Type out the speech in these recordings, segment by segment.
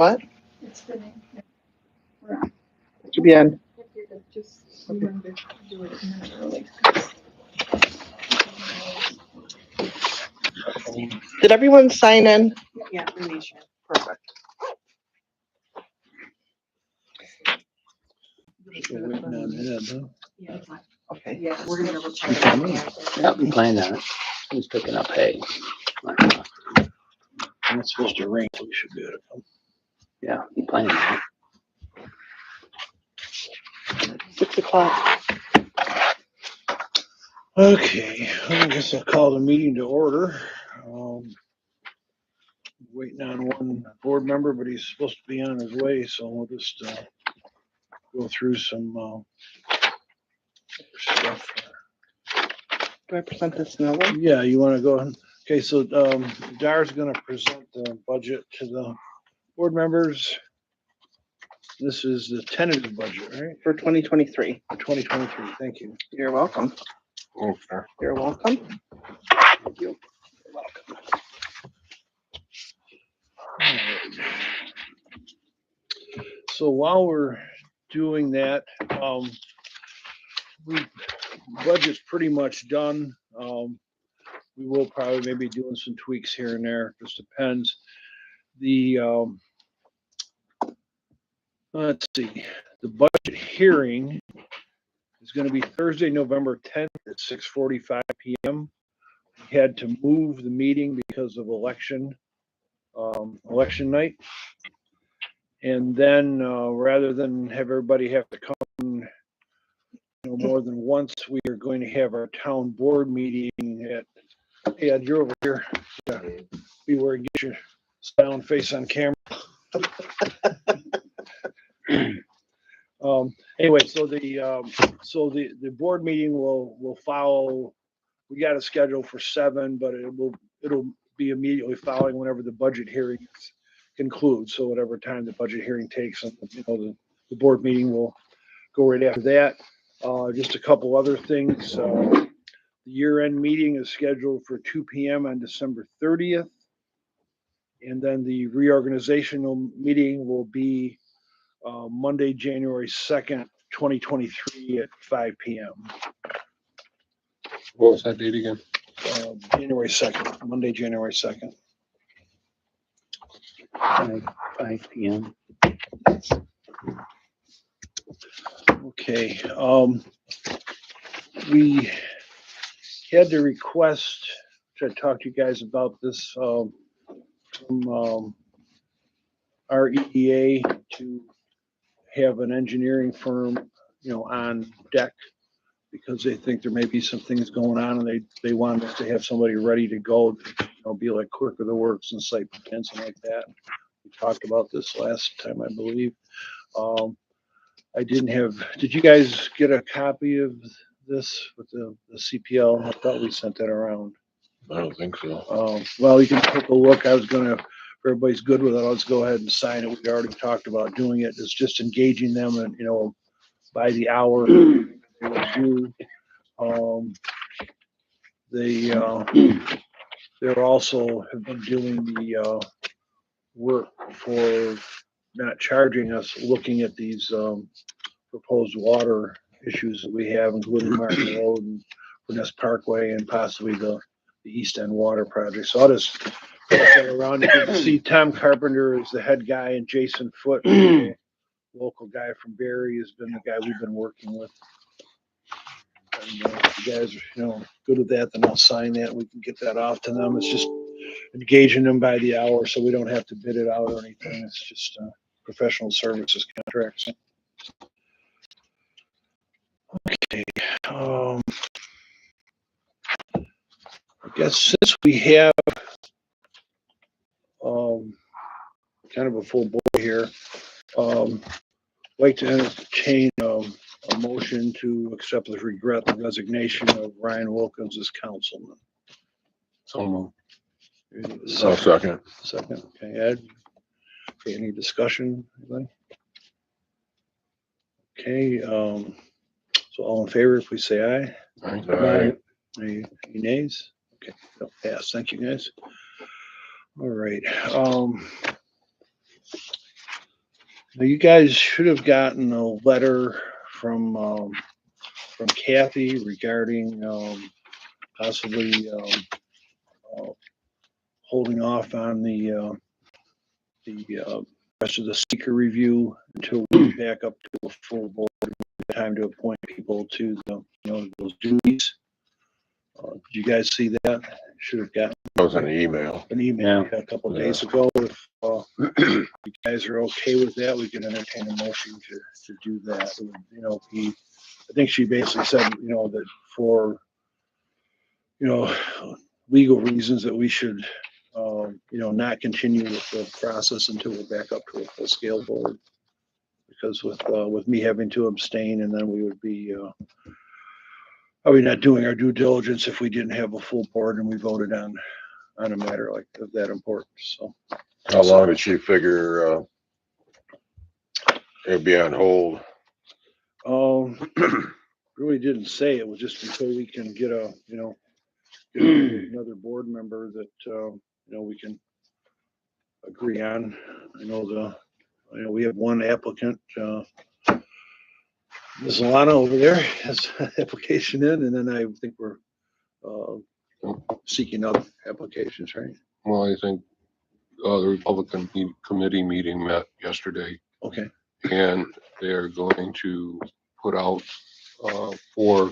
What? It's spinning. To be on. Just remember to do it a minute early. Did everyone sign in? Yeah, Renisha. Perfect. Still waiting on that, huh? Yeah, it's fine. Okay. Yeah, we're gonna double check. Yeah, we planned on it. He's picking up hay. And it's supposed to rain, so we should be able to come. Yeah, he planned on it. 6 o'clock. Okay, I guess I'll call the meeting to order. Waiting on one board member, but he's supposed to be on his way, so we'll just go through some stuff. Do I present this now? Yeah, you want to go ahead? Okay, so Dar's going to present the budget to the board members. This is the tentative budget, right? For 2023. For 2023. Thank you. You're welcome. Okay. You're welcome. Thank you. You're welcome. So while we're doing that, budget's pretty much done. We will probably maybe doing some tweaks here and there. Just depends. Let's see. The budget hearing is going to be Thursday, November 10th at 6:45 p.m. We had to move the meeting because of election night. And then rather than have everybody have to come more than once, we are going to have our town board meeting at, yeah, you're over here. Yeah, be where you get your sound face on camera. Anyway, so the board meeting will follow. We got a schedule for 7, but it'll be immediately following whenever the budget hearings conclude. So whatever time the budget hearing takes, the board meeting will go right after that. Just a couple other things. The year-end meeting is scheduled for 2 p.m. on December 30th. And then the reorganizational meeting will be Monday, January 2nd, 2023 at 5 p.m. What was that date again? January 2nd, Monday, January 2nd. 5 p.m. Okay. We had to request, to talk to you guys about this, from our EDA to have an engineering firm, on deck, because they think there may be some things going on, and they want us to have somebody ready to go, be like clerk of the works and site plans and like that. We talked about this last time, I believe. Did you guys get a copy of this with the CPL? I thought we sent that around. I don't think so. Well, you can take a look. If everybody's good with it, let's go ahead and sign it. We already talked about doing it. It's just engaging them and, by the hour. They're also have been doing the work for not charging us, looking at these proposed water issues that we have, including Martin Road and Furness Parkway and possibly the East End Water Project. So I'll just pass that around. You can see Tom Carpenter is the head guy, and Jason Foote, the local guy from Barry, has been the guy we've been working with. And if you guys are good with that, then I'll sign that. We can get that off to them. It's just engaging them by the hour, so we don't have to bid it out or anything. It's just professional services contracts. Okay. I guess since we have kind of a full board here, I'd like to entertain a motion to accept with regret the resignation of Ryan Wilkins as councilman. So second. Second. Okay, Ed. Okay, any discussion? Anybody? Okay, so all in favor, please say aye. Aye. Any nays? Okay, that'll pass. Thank you, guys. All right. Now, you guys should have gotten a letter from Kathy regarding, possibly, holding off on the rest of the seeker review until we back up to a full board, time to appoint people to those duties. Did you guys see that? Should have gotten That was an email. an email Yeah. a couple days ago. If you guys are okay with that, we can entertain a motion to do that. I think she basically said, that for, legal reasons that we should, not continue with the process until we're back up to a full scale board. Because with me having to abstain, and then we would be, probably not doing our due diligence if we didn't have a full board and we voted on a matter like of that importance. So How long did she figure, it'd be on hold? really didn't say. It was just until we can get another board member that we can agree on. I know we have one applicant, Ms. Alana over there has an application in, and then I think we're seeking other applications, right? Well, I think, the Republican committee meeting met yesterday, Okay. and they're going to put out, for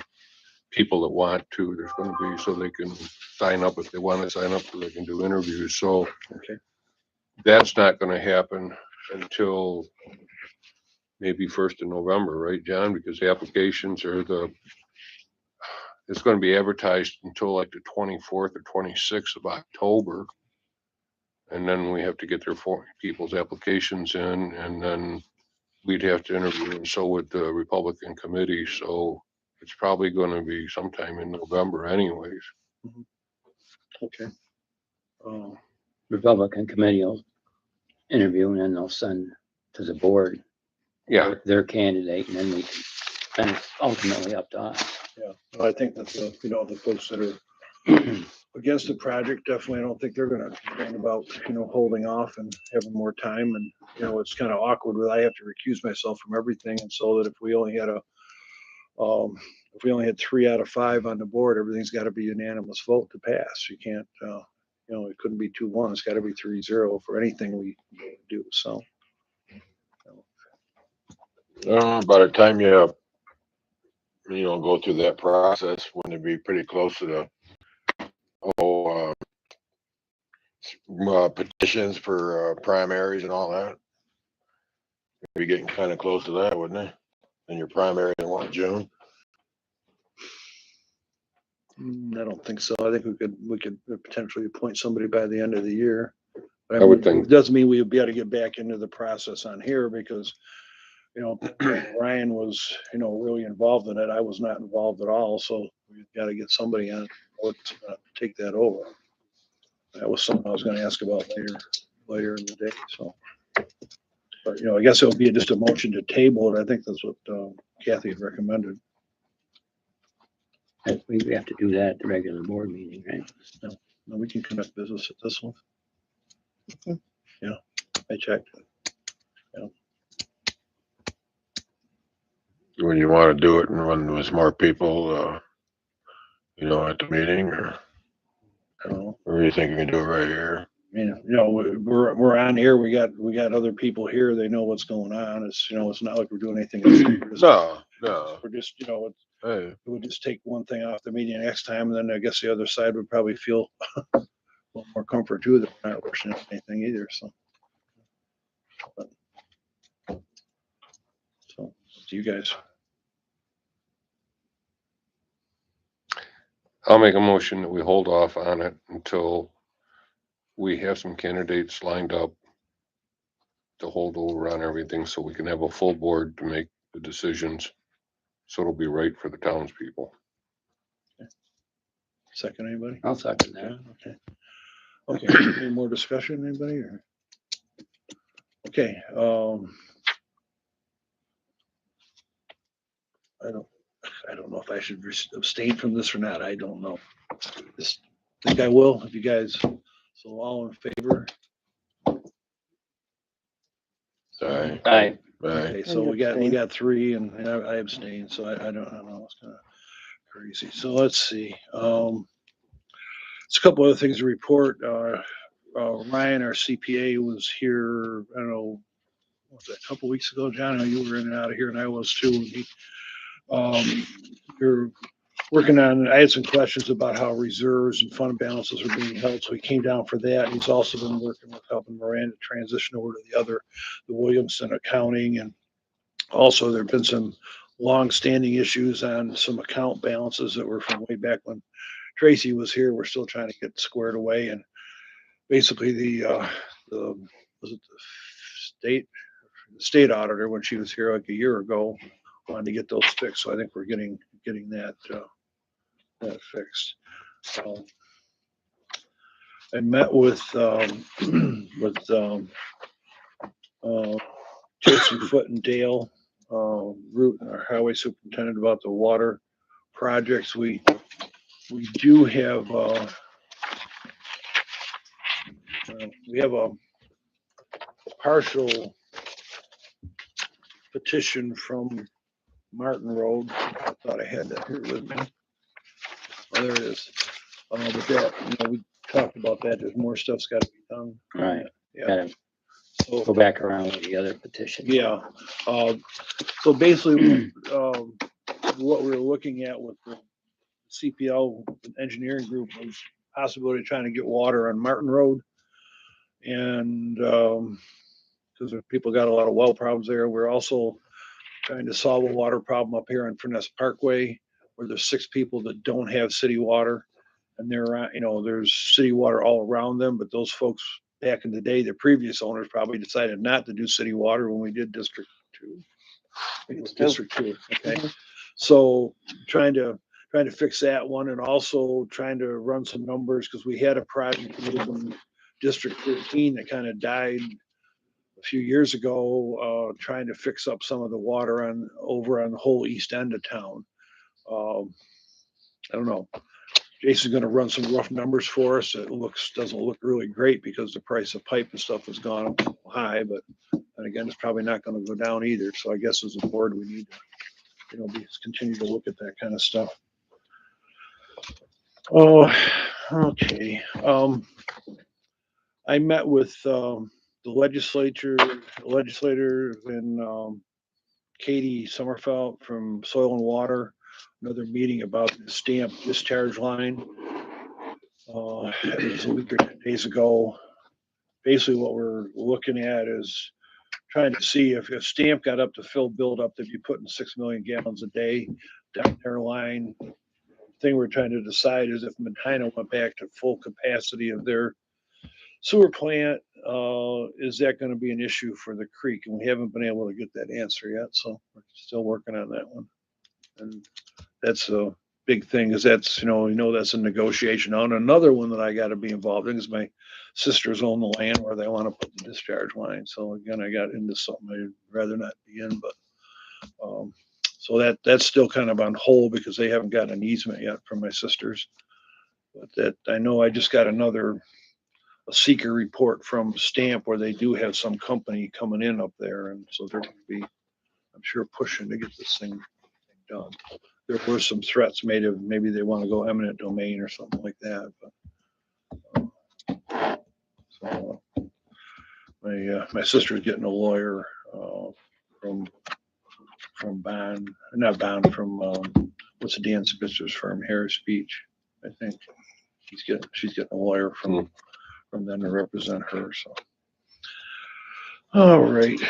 people that want to, there's gonna be, so they can sign up if they want to sign up, so they can do interviews. So Okay. that's not gonna happen until maybe 1st of November, right, John? Because the applications are it's gonna be advertised until like the 24th or 26th of October. And then we have to get their people's applications in, and then we'd have to interview, and so would the Republican committee. So it's probably gonna be sometime in November anyways. Okay. Republican committee will interview and then they'll send to the board Yeah, their candidate, and then then it's ultimately up to us. Yeah. I think that the folks that are against the project, definitely, I don't think they're gonna think about, holding off and having more time. And, it's kind of awkward that I have to recuse myself from everything. And so that if we only had 3 out of 5 on the board, everything's got to be unanimous vote to pass. You can't, it couldn't be 2-1. It's got to be 3-0 for anything we do. So. by the time you go through that process, wouldn't it be pretty close to the petitions for primaries and all that? Be getting kind of close to that, wouldn't it? And your primary in June? I don't think so. I think we could potentially appoint somebody by the end of the year. But I would think. It doesn't mean we would be able to get back into the process on here because, Ryan was, really involved in it. I was not involved at all. So we've got to get somebody on board to take that over. That was something I was going to ask about later in the day. So, but, I guess it'll be just a motion to table it. I think that's what Kathy had recommended. We have to do that at the regular board meeting, right? No, we can conduct business at this one. Yeah, I checked. When you want to do it and when there's more people, at the meeting, or I don't know. you think you can do it right here? I mean, we're on here. We got other people here. They know what's going on. It's it's not like we're doing anything. No. We're just Hey, it would just take one thing off the meeting next time, and then I guess the other side would probably feel a little more comfort too that we're not rushing anything either. So, to you guys. I'll make a motion that we hold off on it until we have some candidates lined up to hold over on everything, so we can have a full board to make the decisions. So it'll be right for the townspeople. Second, anybody? I'll second that. Okay. Any more discussion, anybody? Or? Okay. I don't know if I should abstain from this or not. I don't know. Just think I will. If you guys, so all in favor. Aye. Aye. Aye. Okay, so And we got abstain. 3 and I abstained, so I don't know, it's kind of crazy. So let's see. It's a couple other things to report. Ryan, our CPA, was here, I don't know, what was that, a couple weeks ago, John? I know you were in and out of here, and I was too. And we're working on, I had some questions about how reserves and fund balances are being held, so he came down for that. And he's also been working with helping Miranda transition over to the Williamson accounting. And also there've been some long-standing issues on some account balances that were from way back when Tracy was here. We're still trying to get squared away. And basically was it the state auditor, when she was here like a year ago, wanted to get those fixed. So I think we're getting that fixed. I met with Jason Foote and Dale Root, our highway superintendent, about the water projects. We do have we have a partial petition from Martin Road. I thought I had that here with me. Oh, there it is. But that, we talked about that. There's more stuff's got to be done. Right. Yeah. Gotta So, go back around with the other petition. yeah. So basically, what we were looking at with the CPL engineering group was possibility of trying to get water on Martin Road. And because people got a lot of well problems there. We're also trying to solve a water problem up here on Furness Parkway, where there's 6 people that don't have city water. And there's city water all around them, but those folks back in the day, the previous owners probably decided not to do city water when we did District 2. I think it was District 2, okay? Mhm. So trying to fix that one, and also trying to run some numbers, because we had a project in District 13 that kind of died a few years ago, trying to fix up some of the water over on the whole east end of town. I don't know. Jason's gonna run some rough numbers for us. It doesn't look really great because the price of pipe and stuff has gone up high, but and again, it's probably not gonna go down either. So I guess as a board, we need to, continue to look at that kind of stuff. Oh, okay. I met with the legislator and Katie Sommerfeld from Soil and Water, another meeting about the stamp discharge line. It was a week or 2 days ago. Basically, what we're looking at is trying to see if stamp got up to fill build up, they'd be putting 6 million gallons a day down their line. Thing we're trying to decide is if Medina went back to full capacity of their sewer plant, is that going to be an issue for the creek? And we haven't been able to get that answer yet, so we're still working on that one. And that's a big thing, is that's that's a negotiation on. Another one that I got to be involved in is my sisters own the land where they want to put the discharge line. So again, I got into something I'd rather not be in, but so that's still kind of on hold because they haven't gotten an easement yet from my sisters. But that I know I just got a seeker report from Stamp where they do have some company coming in up there, and so they're going to be, I'm sure, pushing to get this thing done. There were some threats made of maybe they want to go eminent domain or something like that. But so my sister's getting a lawyer from Bond, not Bond, from what's Dan Spitzer's firm, Harris Beach, I think. She's getting a lawyer from them to represent her. So, all right.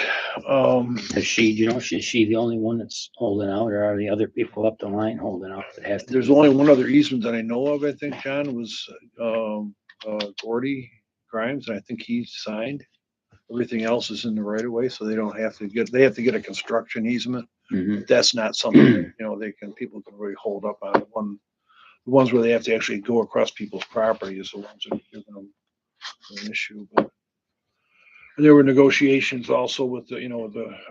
Is she, is she the only one that's holding out, or are the other people up the line holding out that have to? There's only one other easement that I know of. I think, John, was Gordy Grimes, and I think he signed. Everything else is in the right of way, so they have to get a construction easement. Mhm. That's not something people can really hold up on. The ones where they have to actually go across people's property is the ones that are giving them an issue. But there were negotiations also with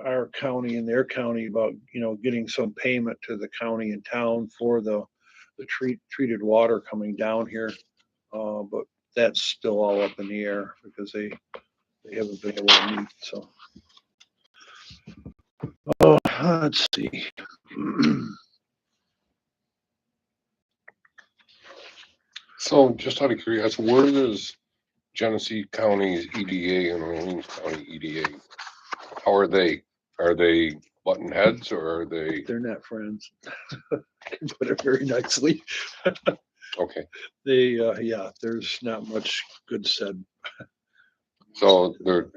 our county and their county about getting some payment to the county and town for the treated water coming down here, but that's still all up in the air because they haven't been able to meet. So Oh, let's see. So just out of curiosity, where does Genesee County's EDA and Orleans County EDA, how are they? Are they button heads or are they, They're not friends. Can put it very nicely. okay, They, yeah, there's not much good said. so there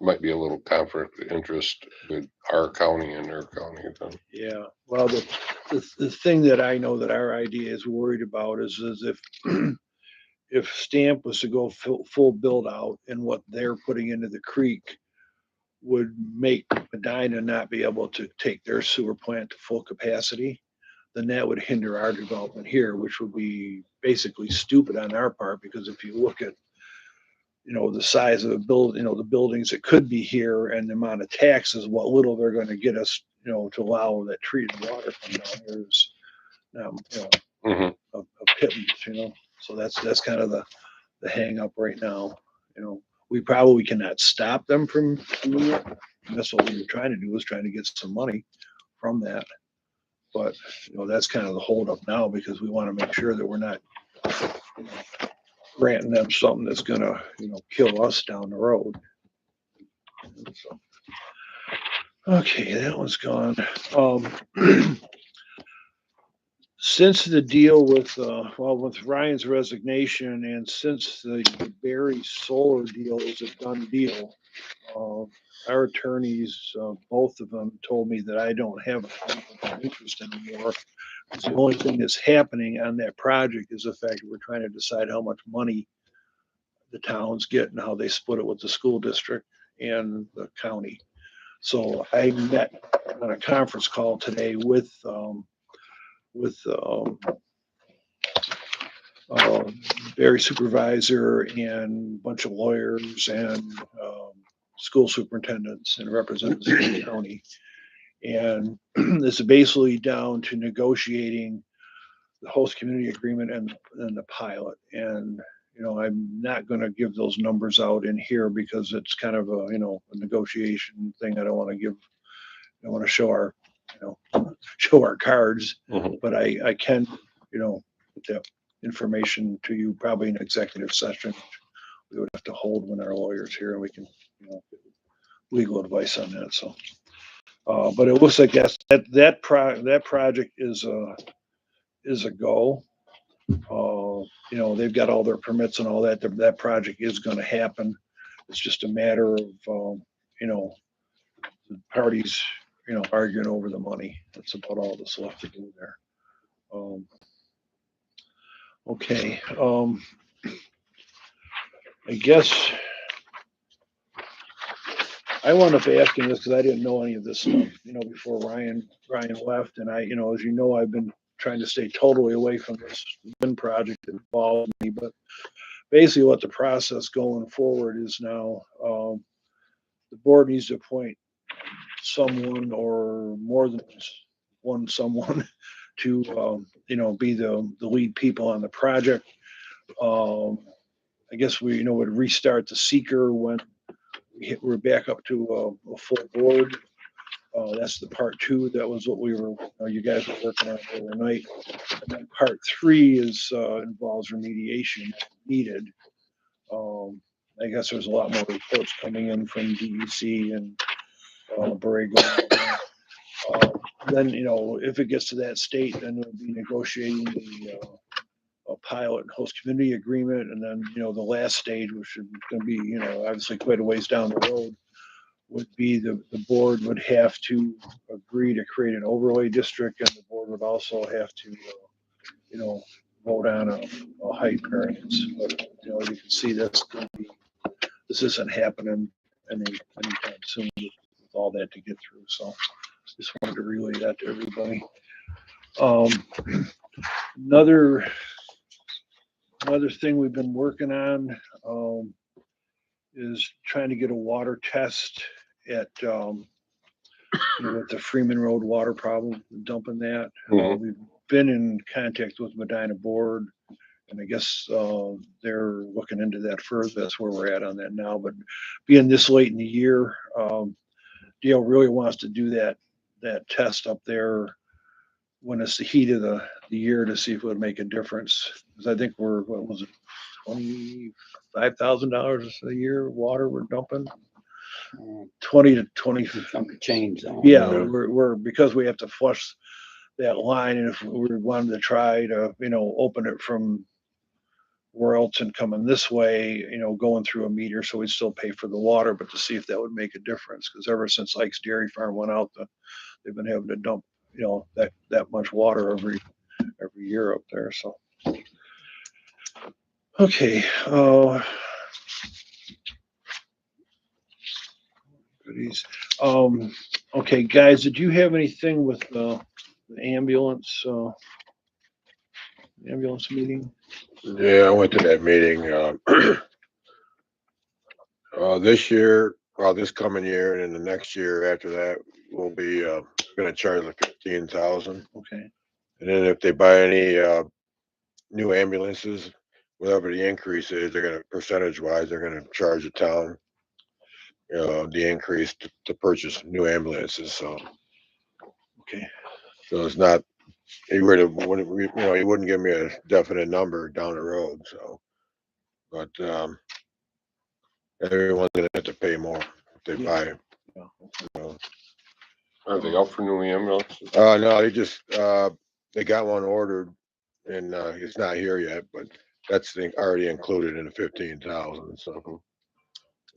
might be a little conflict of interest with our county and their county then. Yeah, well, the thing that I know that our idea is worried about is if if Stamp was to go full build out and what they're putting into the creek would make Medina not be able to take their sewer plant to full capacity, then that would hinder our development here, which would be basically stupid on our part, because if you look at, the size of the the buildings that could be here and the amount of taxes, what little they're gonna get us, to allow that treated water from down here is, Mhm. a pittance. So that's kind of the hang up right now. We probably cannot stop them from doing it. And that's what we were trying to do, was trying to get some money from that. But, that's kind of the holdup now, because we want to make sure that we're not granting them something that's gonna, kill us down the road. So, okay, that one's gone. Since the deal with, with Ryan's resignation, and since the Barry Solar deal is a done deal, our attorneys, both of them told me that I don't have a conflict of interest anymore. Because the only thing that's happening on that project is the fact that we're trying to decide how much money the towns get and how they split it with the school district and the county. So I met on a conference call today with Barry supervisor and a bunch of lawyers and school superintendents and representatives of the county. And this is basically down to negotiating the host community agreement and the pilot. And, I'm not going to give those numbers out in here because it's kind of a negotiation thing. I don't want to give, I want to show show our cards, Mhm. but I can, put that information to you probably in executive session. We would have to hold when our lawyer's here and we can, get legal advice on that. So, but it looks like that project is a go. They've got all their permits and all that. That project is going to happen. It's just a matter of, the parties, arguing over the money. That's about all that's left to do there. Okay. I guess I wound up asking this because I didn't know any of this stuff, before Ryan left. And I, as you know, I've been trying to stay totally away from this wind project that involved me. But basically what the process going forward is now, the board needs to appoint someone or more than one someone to, be the lead people on the project. I guess we, would restart the seeker when we're back up to a full board. That's the part two. That was what we were, you guys were working on overnight. And then part three is, involves remediation needed. I guess there's a lot more reports coming in from DEC and Borrego. Then, if it gets to that state, then we'll be negotiating the a pilot and host community agreement. And then, the last stage, which is going to be, obviously quite a ways down the road, would be the board would have to agree to create an overlay district, and the board would also have to, vote on a height variance. But, you can see this isn't happening anytime soon with all that to get through. So just wanted to relay that to everybody. Another thing we've been working on, is trying to get a water test at, with the Freeman Road water problem, dumping that. Mhm. We've been in contact with Medina Board, and I guess they're looking into that further. That's where we're at on that now. But being this late in the year, Dale really wants to do that test up there when it's the heat of the year to see if it would make a difference. Because I think what was it, $25,000 a year water we're dumping? 20 to 20. Chunk of change though. Yeah, Yeah. we're because we have to flush that line, and if we wanted to try to, open it from where else and coming this way, going through a meter, so we'd still pay for the water, but to see if that would make a difference, because ever since Ike's Dairy Farm went out, they've been having to dump, that much water every year up there, so. Okay, goodies. Okay, guys, did you have anything with the ambulance meeting? Yeah, I went to that meeting, this year, this coming year, and then the next year after that, we'll be, gonna charge the 15,000. Okay, And then if they buy any, new ambulances, whatever the increase is, they're gonna, percentage wise, they're gonna charge the town, the increase to purchase new ambulances, so. okay, So it's not, he really wouldn't, he wouldn't give me a definite number down the road, so. But, everyone's gonna have to pay more if they buy it. yeah. So. Are they up for new ambulances? No, they just, they got one ordered and, it's not here yet, but that's already included in the 15,000, so.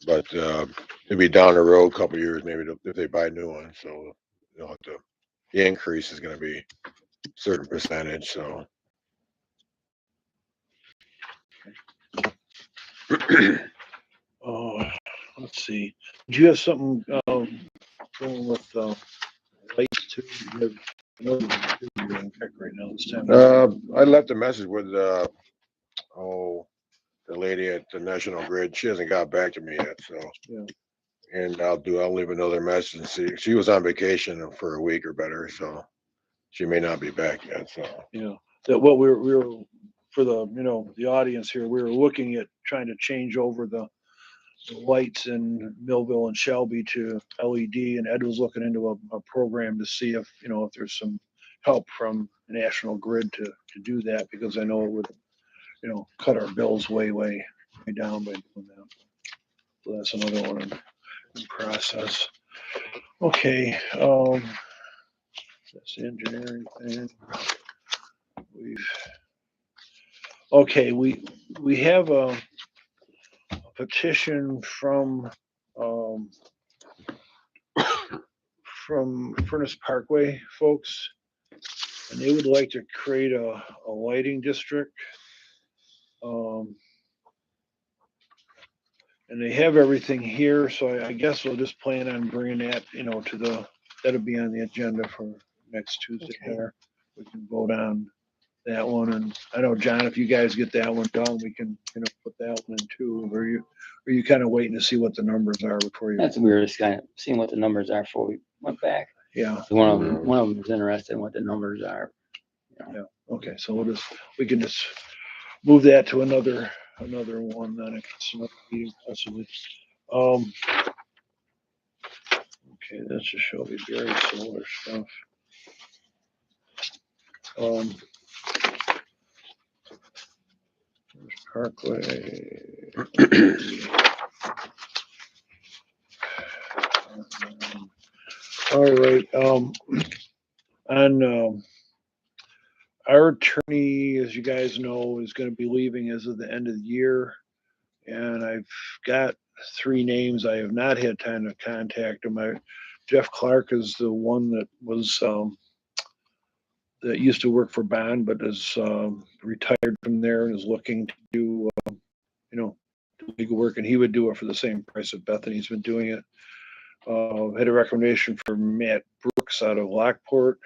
But, it'll be down the road a couple of years, maybe if they buy new ones, so they'll have to, the increase is gonna be a certain percentage, so. Oh, let's see. Do you have something going with lights too? You have, I know you're on check right now this time. I left a message with, the lady at the National Grid. She hasn't got back to me yet, so. Yeah. And I'll leave another message and see. She was on vacation for a week or better, so she may not be back yet, so. Yeah, that what we were for the, the audience here, we were looking at trying to change over the lights in Millville and Shelby to LED, and Ed was looking into a program to see if, if there's some help from National Grid to do that, because I know it would, cut our bills way down by doing that. So that's another one in process. Okay, that's the engineering thing. We have a petition from Furnace Parkway folks, and they would like to create a lighting district. And they have everything here, so I guess we'll just plan on bringing that, that'll be on the agenda for next Tuesday there. We can vote on that one, and I know, John, if you guys get that one done, we can, put that one in too. Or you kind of waiting to see what the numbers are before you? That's weird, just kind of seeing what the numbers are before we went back. Yeah, One of them is interested in what the numbers are. okay, so we can just move that to another one, then it's another meeting possibly. Okay, that's just Shelby Berry solar stuff. There's Parkway. All right, and our attorney, as you guys know, is gonna be leaving as of the end of the year. And I've got 3 names. I have not had time to contact them. Jeff Clark is the one that was, that used to work for Bond, but is retired from there and is looking to do, legal work, and he would do it for the same price that Bethany's been doing it. Had a recommendation for Matt Brooks out of Lockport.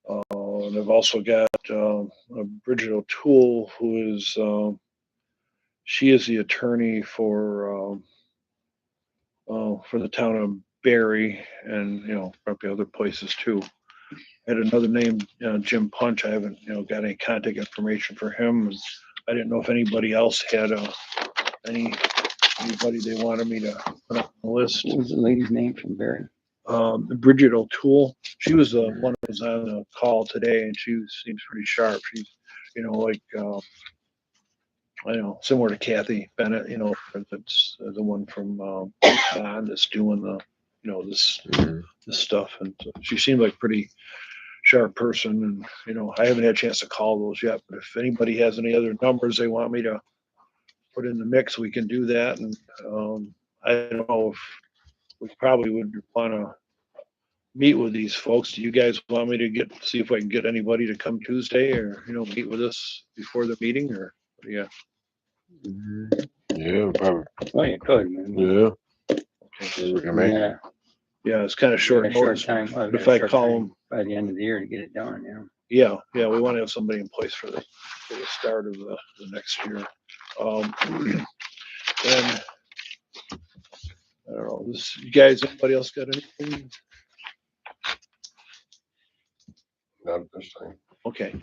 And I've also got Bridget O'Toole, who is, she is the attorney for the town of Barry, and probably other places too. Had another name, Jim Punch. I haven't got any contact information for him. I didn't know if anybody else had anybody they wanted me to put on the list. What was the lady's name from Barry? Bridget O'Toole. She was the one that was on the call today, and she seems pretty sharp. She's, like, I don't know, similar to Kathy Bennett, that's the one from Bond that's doing the, this Mhm. this stuff. And so she seemed like a pretty sharp person. And, I haven't had a chance to call those yet, but if anybody has any other numbers they want me to put in the mix, we can do that. And I don't know if we probably would want to meet with these folks. Do you guys want me to see if I can get anybody to come Tuesday or, meet with us before the meeting or, yeah. Yeah, probably, Well, you could, man. yeah. Okay. We can make it. Yeah. Yeah, it's kind of short Got a short notice. time. well, If got a I short call time them, by the end of the year to get it done, yeah, we want to have somebody in place for the start of the next year. And I don't know, you guys, anybody else got anything? Not this time. Okay,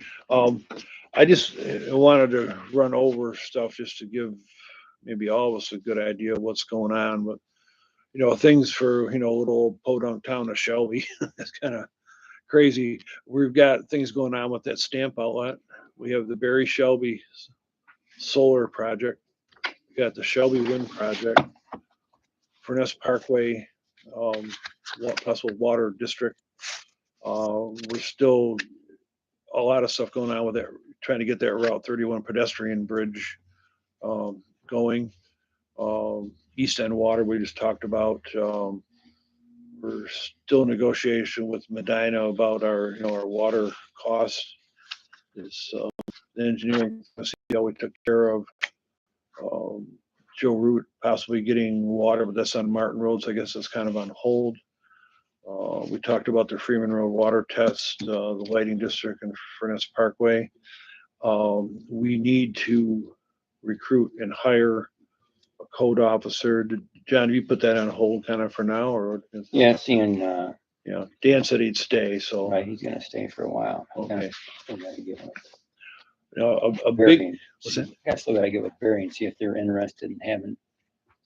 I just wanted to run over stuff just to give maybe all of us a good idea of what's going on, but things for, little old podunk town of Shelby. It's kind of crazy. We've got things going on with that stamp outlet. We have the Barry Shelby solar project. We got the Shelby wind project, Furness Parkway, possible water district. We're still a lot of stuff going on with that, trying to get that Route 31 pedestrian bridge going. East End Water, we just talked about. We're still in negotiation with Medina about our water costs. It's the engineering, see how we took care of Joe Root possibly getting water, but that's on Martin Road, so I guess it's kind of on hold. We talked about the Freeman Road water test, the lighting district and Furness Parkway. We need to recruit and hire a code officer. John, do you put that on hold kind of for now, or? Yeah, seeing, Yeah, Dan said he'd stay, so. right, he's gonna stay for a while. Okay. Still gotta give him A a big, Barry. what's that? I still gotta give a Barry and see if they're interested in having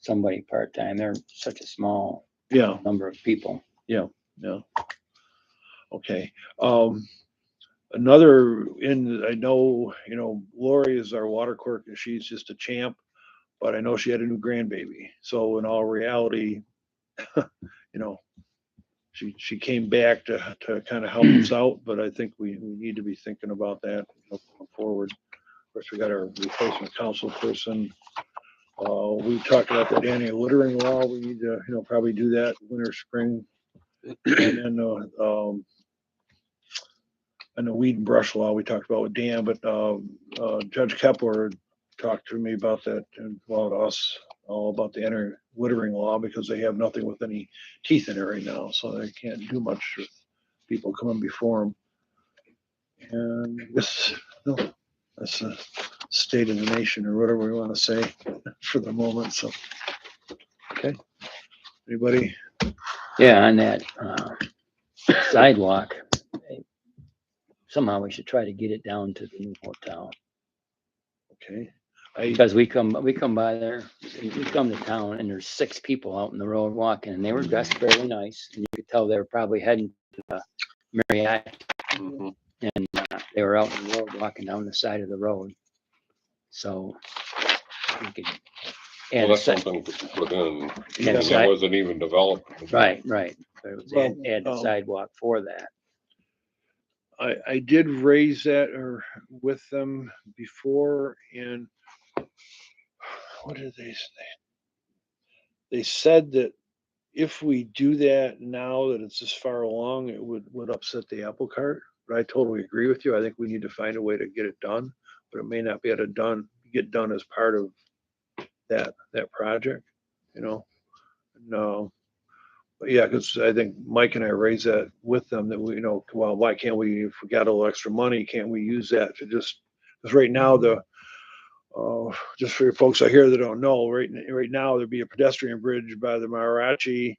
somebody part-time. They're such a small Yeah, number of people. yeah. Okay. Another I know, Lori is our water clerk and she's just a champ, but I know she had a new grandbaby. So in all reality, you know, she came back to kind of help us out, but I think we need to be thinking about that going forward. Of course, we got our replacement council person. We talked about that annual littering law. We need to, probably do that winter, spring. And then, and the weed and brush law we talked about with Dan, but, Judge Kepler talked to me about that and about us, all about the littering law because they have nothing with any teeth in it right now, so they can't do much with people coming before them. And this, that's the state of the nation or whatever we want to say for the moment. So, okay. Anybody? Yeah, on that sidewalk, somehow we should try to get it down to the new hotel. Okay. Because we come by there, we come to town and there's 6 people out in the road walking and they were dressed fairly nice. And you could tell they were probably heading to the Marriott Mhm. and they were out in the road walking down the side of the road. So we could Well, add a that's side, something to put in. Yeah, And that wasn't even developed. right. But it was Well, add a sidewalk for that. I did raise that or with them before, and what did they say? They said that if we do that now that it's this far along, it would upset the apple cart. But I totally agree with you. I think we need to find a way to get it done, but it may not be able to get done as part of that project, No. But yeah, because I think Mike and I raised that with them that we, well, why can't we, if we got a little extra money, can't we use that to just, because right now just for folks out here that don't know, right now there'd be a pedestrian bridge by the Mariachi,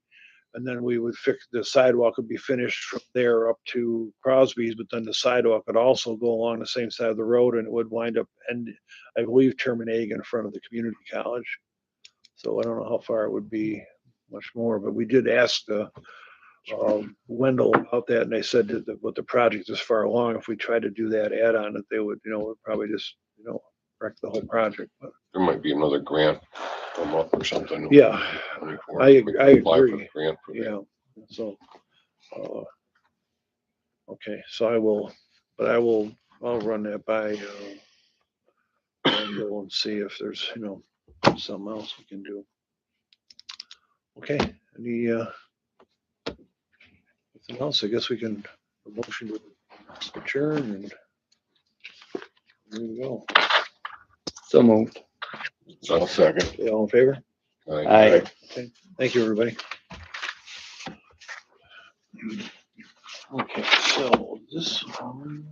and then we would fix the sidewalk would be finished from there up to Crosby's, but then the sidewalk would also go along the same side of the road and it would wind up and I believe terminating in front of the community college. So I don't know how far it would be much more, but we did ask the Wendell about that, and they said that with the project is far along, if we tried to do that add-on, that they would, would probably just, wreck the whole project. But There might be another grant come up or something. yeah, Money for I it. We can apply for agree. the grant for that. Yeah, so, okay, so I'll run that by, Wendell and see if there's, something else we can do. Okay, any, anything else? I guess we can, a motion to adjourn and there you go. So moved. So, Second. Okay, all in favor? Aye. Okay, thank you, everybody. Okay, so this one.